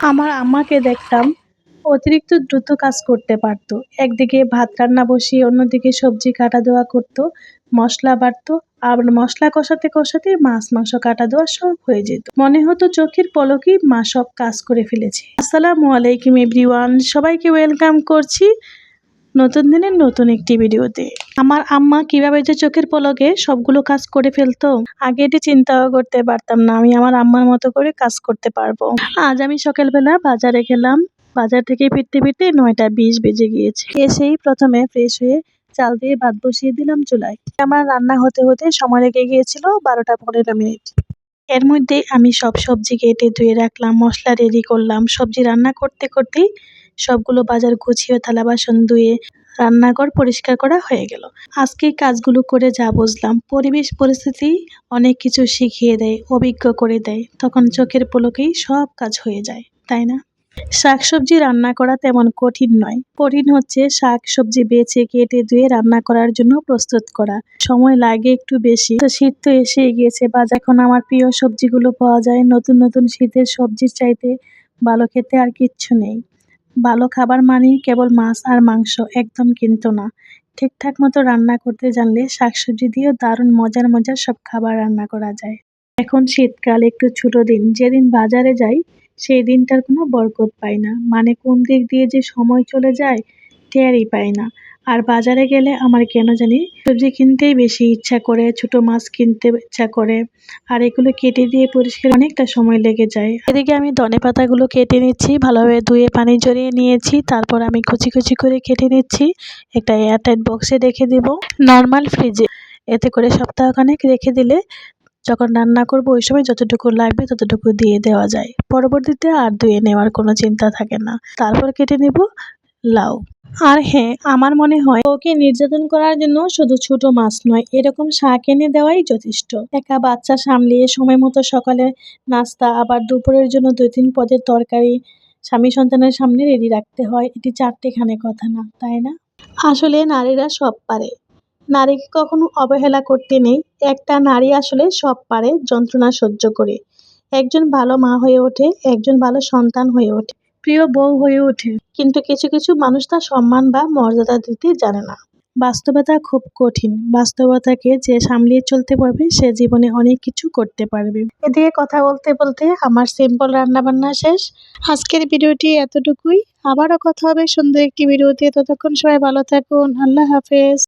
আমার আম্মাকে দেখতাম অতিরিক্ত দ্রুত কাজ করতে পারতো। একদিকে ভাত রান্না বসিয়ে অন্যদিকে সবজি কাটা দেওয়া করতো, মসলা বাটতো, আবার মসলা কষাতে কষাতে মাছ মাংস কাটা দেওয়া সব হয়ে যেত। মনে হতো চোখের পলকেই মা সব কাজ করে ফেলেছে। আসসালামু আলাইকুম এভরিওয়ান, সবাইকে ওয়েলকাম করছি নতুন দিনের নতুন একটি ভিডিওতে। আমার আম্মা কিভাবে যে চোখের পলকে সবগুলো কাজ করে ফেলতো, আগে এটি চিন্তাও করতে পারতাম না আমি আমার আম্মার মতো করে কাজ করতে পারবো। আজ আমি সকালবেলা বাজারে গেলাম, বাজার থেকে ফিরতে ফিরতে 9টা 20 বেজে গিয়েছে। এসেই প্রথমে ফ্রেশ হয়ে চাল দিয়ে ভাত বসিয়ে দিলাম চুলায়। আমার রান্না হতে হতে সময় লেগে গিয়েছিল 12টা 15 মিনিট। এর মধ্যে আমি সব সবজি কেটে ধুয়ে রাখলাম, মশলা রেডি করলাম। সবজি রান্না করতে করতেই সবগুলো বাজার গুছিয়ে থালা বাসন ধুয়ে রান্নাঘর পরিষ্কার করা হয়ে গেল। আজকে কাজগুলো করে যা বুঝলাম, পরিবেশ পরিস্থিতি অনেক কিছু শিখিয়ে দেয়, অভিজ্ঞ করে দেয়। তখন চোখের পলকেই সব কাজ হয়ে যায়, তাই না? শাকসবজি রান্না করা তেমন কঠিন নয়, কঠিন হচ্ছে শাকসবজি বেছে কেটে ধুয়ে রান্না করার জন্য প্রস্তুত করা। সময় লাগে একটু বেশি। তো শীত তো এসে গিয়েছে, বাজার এখন আমার প্রিয় সবজিগুলো পাওয়া যায়। নতুন নতুন শীতের সবজির চাইতে ভালো খেতে আর কিচ্ছু নেই। ভালো খাবার মানেই কেবল মাছ আর মাংস একদম কিন্তু না। ঠিকঠাক মতো রান্না করতে জানলে শাকসবজি দিয়েও দারুণ মজার মজার সব খাবার রান্না করা যায়। এখন শীতকাল একটু ছোট দিন, যেদিন বাজারে যাই সেই দিনটার কোনো বরকত পাই না। মানে কোন দিক দিয়ে যে সময় চলে যায় টেরই পাই না। আর বাজারে গেলে আমার কেন জানি সবজি কিনতেই বেশি ইচ্ছা করে, ছোট মাছ কিনতে ইচ্ছা করে। আর এগুলো কেটে দিয়ে পরিষ্কার অনেকটা সময় লেগে যায়। এদিকে আমি ধনেপাতাগুলো কেটে নিচ্ছি, ভালোভাবে ধুয়ে পানি ঝরিয়ে নিয়েছি। তারপর আমি কুচি কুচি করে কেটে নিচ্ছি। একটা এয়ারটাইট বক্সে রেখে দেব, নর্মাল ফ্রিজে। এতে করে সপ্তাহখানেক রেখে দিলে যখন রান্না করব ওই সময় যতটুকু লাগবে ততটুকু দিয়ে দেওয়া যায়। পরবর্তীতে আর ধুয়ে নেওয়ার কোনো চিন্তা থাকে না। তারপর কেটে নেব লাউ। আর হ্যাঁ, আমার মনে হয় ওকে নির্যাতন করার জন্য শুধু ছোট মাছ নয়, এরকম শাক এনে দেওয়াই যথেষ্ট। একা বাচ্চা সামলিয়ে সময় মতো সকালে নাস্তা, আবার দুপুরের জন্য 2-3 পদের তরকারি স্বামী সন্তানের সামনে রেডি রাখতে হয়। এটি চারটেখানে কথা না, তাই না? আসলে নারীরা সব পারে, নারীকে কখনো অবহেলা করতে নেই। একটা নারী আসলে সব পারে যন্ত্রণা সহ্য করে। একজন ভালো মা হয়ে ওঠে, একজন ভালো সন্তান হয়ে ওঠে, প্রিয় বউ হয়ে ওঠে। কিন্তু কিছু কিছু মানুষ তার সম্মান বা মর্যাদা দিতে জানে না। বাস্তবতা খুব কঠিন। বাস্তবতাকে যে সামলিয়ে চলতে পারবে সে জীবনে অনেক কিছু করতে পারবে। এদিকে কথা বলতে বলতে আমার সিম্পল রান্না বান্না শেষ। আজকের ভিডিওটি এতটুকুই। আবারও কথা হবে সুন্দর একটি ভিডিওতে। ততক্ষণ সবাই ভালো থাকুন। আল্লাহ হাফেজ।